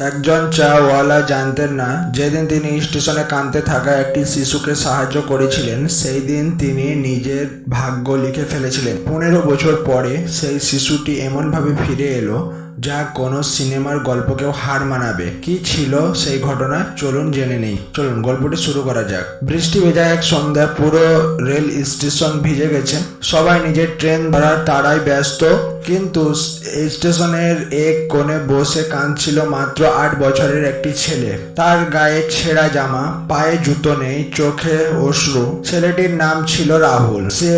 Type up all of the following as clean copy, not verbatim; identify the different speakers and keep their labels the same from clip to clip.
Speaker 1: একজন চাওয়ালা জানতেন না যেদিন তিনি স্টেশনে কাঁদতে থাকা একটি শিশুকে সাহায্য করেছিলেন সেই দিন তিনি নিজের ভাগ্য লিখে ফেলেছিলেন। 15 বছর পরে সেই শিশুটি এমনভাবে ফিরে এলো যা কোনো সিনেমার গল্পকেও হার মানাবে। কি ছিল সেই ঘটনা, চলুন জেনে নেই। চলুন গল্পটি শুরু করা যাক। বৃষ্টি ভেজা এক সন্ধ্যা, পুরো রেল স্টেশন ভিজে গেছে। সবাই নিজের ট্রেন ধরার তাড়ায় ব্যস্ত, কিন্তু স্টেশনের এক কোণে বসে কাঁদছিল মাত্র 8 বছরের একটি ছেলে। তার গায়ে ছেঁড়া জামা, পায়ে জুতো নেই, চোখে অশ্রু। ছেলেটির নাম ছিল রাহুল। সে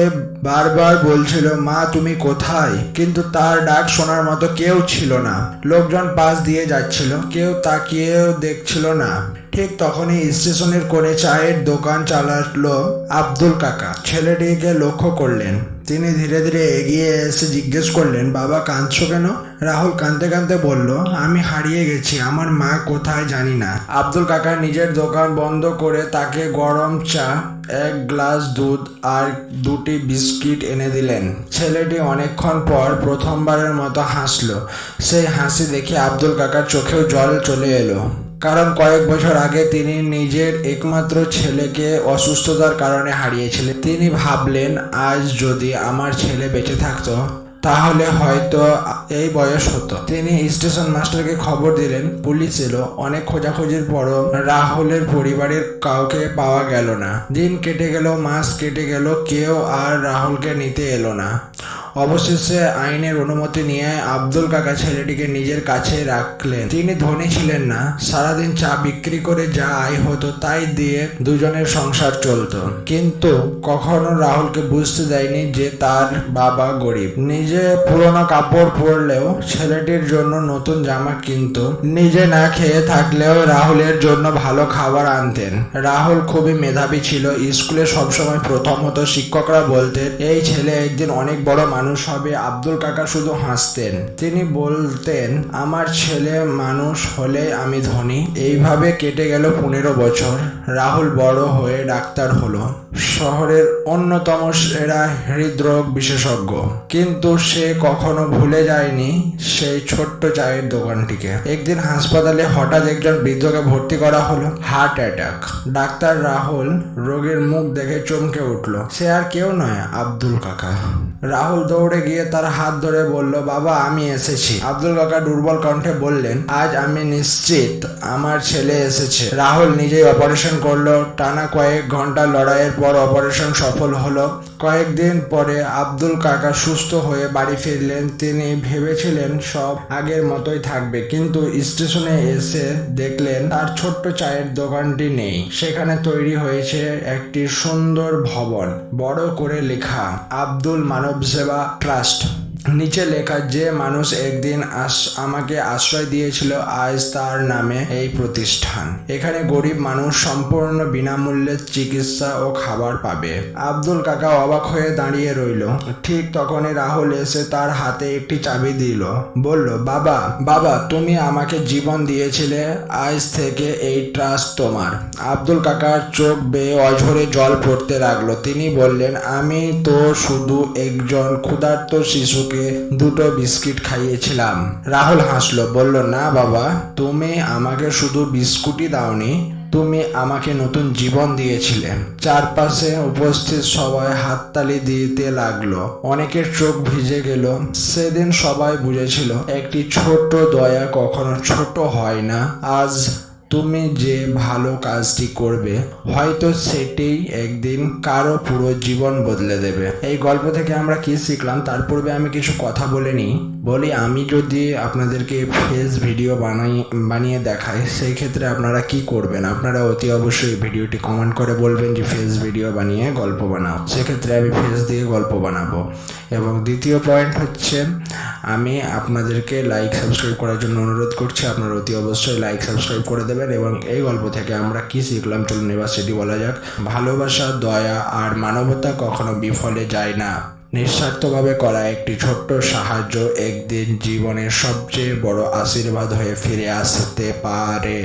Speaker 1: বারবার বলছিল, মা তুমি কোথায়? কিন্তু তার ডাক শোনার মতো কেউ ছিল না। লোকজন পাশ দিয়ে যাচ্ছিল, কেউ তাকিয়েও দেখছিল না। ঠিক তখনই স্টেশনের কোণে চায়ের দোকান চালালো আব্দুল কাকা। ছেলেটিকে লক্ষ্য করলেন। তিনি ধীরে ধীরে এগিয়ে এসে জিজ্ঞেস করলেন, বাবা কাঁদছো কেন? রাহুল কাঁদতে কাঁদতে বলল, আমি হারিয়ে গেছি, আমার মা কোথায় জানি না। আব্দুল কাকা নিজের দোকান বন্ধ করে তাকে গরম চা, এক গ্লাস দুধ আর 2টি বিস্কিট এনে দিলেন। ছেলেটি অনেকক্ষণ পর প্রথমবারের মতো হাসলো। সেই হাসি দেখে আব্দুল কাকার চোখেও জল চলে এলো। কারণ কয়েক বছর আগে তিনি নিজের একমাত্র ছেলেকে অসুস্থতার কারণে হারিয়েছিলেন। তিনি ভাবলেন, আজ যদি আমার ছেলে বেঁচে থাকতো তাহলে হয়তো এই বয়স হতো। তিনি স্টেশন মাস্টারকে খবর দিলেন। পুলিশ এলো। অনেক খোঁজাখুঁজির পরও রাহুলের পরিবারের কাউকে পাওয়া গেল না। দিন কেটে গেল, মাস কেটে গেল, কেউ আর রাহুলকে নিতে এলো না। অবশেষে আইনের অনুমতি নিয়ে আব্দুল কাকা ছেলেটিকে নিজের কাছে রাখলেন। তিনি ধনী ছিলেন না। সারাদিন চা বিক্রি করে যা আয় হতো তাই দিয়ে দুজনের সংসার চলতো। কিন্তু কখনো রাহুলকে বুঝতে দেয়নি যে তার বাবা গরিব। নিজে পুরোনো কাপড় পরলেও ছেলেটির জন্য নতুন জামা কিনত। নিজে না খেয়ে থাকলেও রাহুলের জন্য ভালো খাবার আনতেন। রাহুল খুবই মেধাবী ছিল। স্কুলে সবসময় প্রথম হতো। শিক্ষকরা বলতেন, এই ছেলে একদিন অনেক বড় মানুষ হবে। আব্দুল কাকা শুধু হাসতেন। তিনি বলতেন, আমার ছেলে মানুষ হলে আমি ধনী। এইভাবে কেটে গেল 15 বছর। রাহুল বড় হয়ে ডাক্তার হলো, শহরের অন্যতম সেরা হৃদরোগ বিশেষজ্ঞ। কিন্তু সে কখনো ভুলে যায়নি সেই ছোট্ট চায়ের দোকানটিকে। একদিন হাসপাতালে হঠাৎ একজন বৃদ্ধকে ভর্তি করা হলো, হার্ট অ্যাটাক। ডাক্তার রাহুল রোগীর মুখ দেখে চমকে উঠল। সে আর কেউ নয়, আব্দুল কাকা। রাহুল দৌড়ে গিয়ে তার হাত ধরে বলল, বাবা আমি এসেছি। আব্দুল কাকা দুর্বল কণ্ঠে বললেন, আজ আমি নিশ্চিত আমার ছেলে এসেছে। রাহুল নিজেই অপারেশন করলো। টানা কয়েক ঘন্টা লড়াইয়ের পর অপারেশন সফল হলো। কয়েকদিন পরে আব্দুল কাকা সুস্থ হয়ে বাড়ি ফিরলেন। তিনি ভেবেছিলেন সব আগের মতোই থাকবে, কিন্তু স্টেশনে এসে দেখলেন তার ছোট্ট চায়ের দোকানটি নেই। সেখানে তৈরি হয়েছে একটি সুন্দর ভবন, বড় করে লেখা আব্দুল মানব সেবা ট্রাস্ট। নিচে লেখা, যে মানুষ একদিন আমাকে আশ্রয় দিয়েছিল আজ তার নামে এই প্রতিষ্ঠান। এখানে গরিব মানুষ সম্পূর্ণ বিনামূল্যে চিকিৎসা ও খাবার পাবে। আব্দুল কাকা অবাক হয়ে দাঁড়িয়ে রইল। ঠিক তখনই রাহুল এসে তার হাতে একটি চাবি দিল। বলল, বাবা বাবা তুমি আমাকে জীবন দিয়েছিলে, আজ থেকে এই ট্রাস্ট তোমার। আব্দুল কাকার চোখ বেয়ে অঝরে জল পড়তে লাগলো। তিনি বললেন, আমি তো শুধু একজন ক্ষুধার্ত শিশুকে 2টো বিস্কিট খাইয়েছিলাম। রাহুল হাসলো, বলল, না বাবা, তুমি আমাকে শুধু বিস্কুটই দাওনি, তুমি আমাকে নতুন জীবন দিয়েছিলে। চারপাশে উপস্থিত সবাই হাততালি দিতে লাগলো। অনেকের চোখ ভিজে গেল। সেদিন সবাই বুঝেছিল একটি ছোট দয়া কখনো ছোট হয় না। আজ তুমি যে ভালো কাজটি করবে হয়তো সেটাই একদিন কারো পুরো জীবন বদলে দেবে। এই গল্প থেকে আমরা কি শিখলাম তার পূর্বে আমি কিছু কথা বলি আমি যদি আপনাদেরকে ফেস ভিডিও বানিয়ে দেখাই সেই ক্ষেত্রে আপনারা কি করবেন? আপনারা অতি অবশ্যই ভিডিওটি কমেন্ট করে বলবেন যে ফেস ভিডিও বানিয়ে গল্প বানাও। সেক্ষেত্রে আমি ফেস দিয়ে গল্প বানাবো। এবং দ্বিতীয় পয়েন্ট হচ্ছে, আমি আপনাদেরকে লাইক সাবস্ক্রাইব করার জন্য অনুরোধ করছি। আপনারা অতি অবশ্যই লাইক সাবস্ক্রাইব করে দেবেন। এবং এই গল্প থেকে আমরা কি শিখলাম চলুন এবার সেটি বলা যাক। ভালোবাসা, দয়া আর মানবতা কখনো বিফলে যায় না। নিঃস্বার্থভাবে করা একটি ছোট্ট সাহায্য একদিন জীবনের সবচেয়ে বড় আশীর্বাদ হয়ে ফিরে আসতে পারে।